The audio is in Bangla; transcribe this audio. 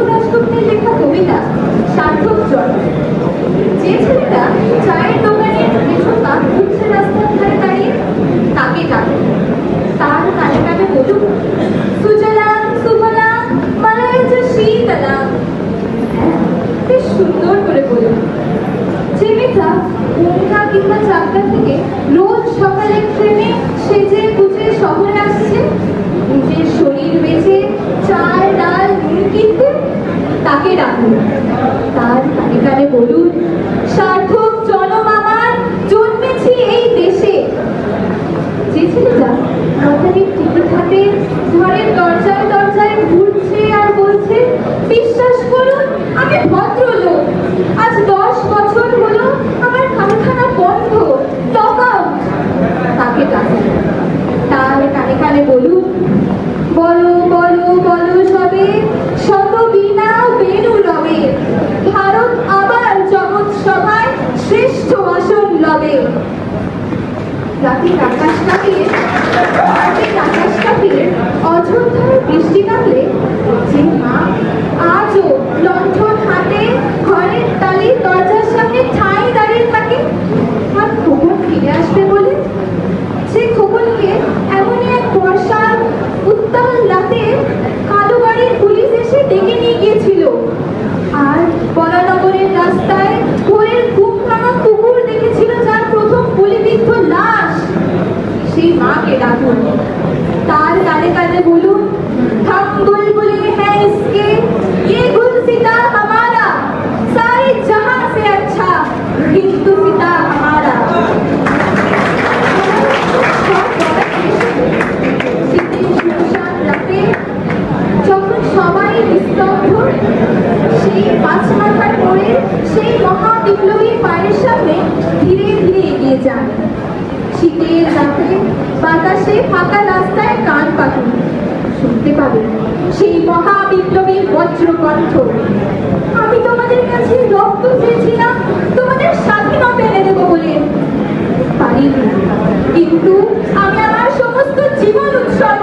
দাশগুপ্তের লেখা কবিতা সার্থক জয়। যে ছেলেটা চায়ের দোকানের পেছনটা ঘুরছে রাস্তার ধারে দাঁড়িয়ে, তাকে ডাকে। তার কানে কানে বলুক, সুজলাম সুফলাম মালয়জ শীতলাম। হ্যাঁ, বেশ সুন্দর করে বলুন। যে মেয়েটা বনগা কিংবা চাকদা থেকে রোজ সকালে ট্রেনে সেজে গুজে শহরে আসছে, নিজের শরীর বেঁচে চাল ডাল নুন কিনতে, তাকে ডাকুন। তার কানে কানে বলুন, সার্থক জনম আমার, জন্মেছি এই দেশে। যে ছেলেটা লটারির টিকিট হাতে ঘরের দরজায় দরজায় ঘুরছে আর বলছে, বিশ্বাস করুন আমি ভদ্রলোক, আজ 10 বছর হলো আমার কারখানা বন্ধ, লক আউট, তাকে ডাকুন। তার কানে কানে বলুন, বলো বলো বলো সবে, শত বীণা বেণু রবে, ভারত আবার জগৎ সভায় শ্রেষ্ঠ আসন লবে। রাতের আকাশ কাঁপিয়ে অযোধ্যায় বৃষ্টি নামলে যে মা আজও লণ্ঠন হাতে ঘরের তালির দরজার সামনে ঠাঁই দাঁড়িয়ে থাকে আর খবর ফিরে আসবে বলে, সে খবরকে এমনই এক বর্ষার উত্তাল রাতে কালো গাড়ির পুলিশ এসে ডেকে নিয়ে গিয়েছিল। আর বরানগরের রাস্তায় ভোরের ঘুম ভাঙা কুকুর দেখেছিল যার প্রথম গুলিবিদ্ধ লাশ। সেই মাকে ডাকুন। তার কানে কানে বলুন, हम बुलबुले हैं इसके, ये गुलसिता हमारा, सारे जहां से अच्छा हिंदुसिता हमारा। যখন সবাই নিস্তব্ধ, সেই পাঁচ মাথার পরে সেই মহা বিপ্লবীর পায়ের সামনে ধীরে ধীরে এগিয়ে যান। শীতের রাতে বাতাসে ফাঁকা রাস্তায় কান পাতুন, শুনতে পাবেন সেই মহা বিপ্লবীর বজ্রকণ্ঠ, আমি তোমাদের কাছে রক্ত চেয়েছিলাম তোমাদের স্বাধীনতা এনে দেবো বলে, পারিনি, কিন্তু আমি আমার সমস্ত জীবন উৎসর্গ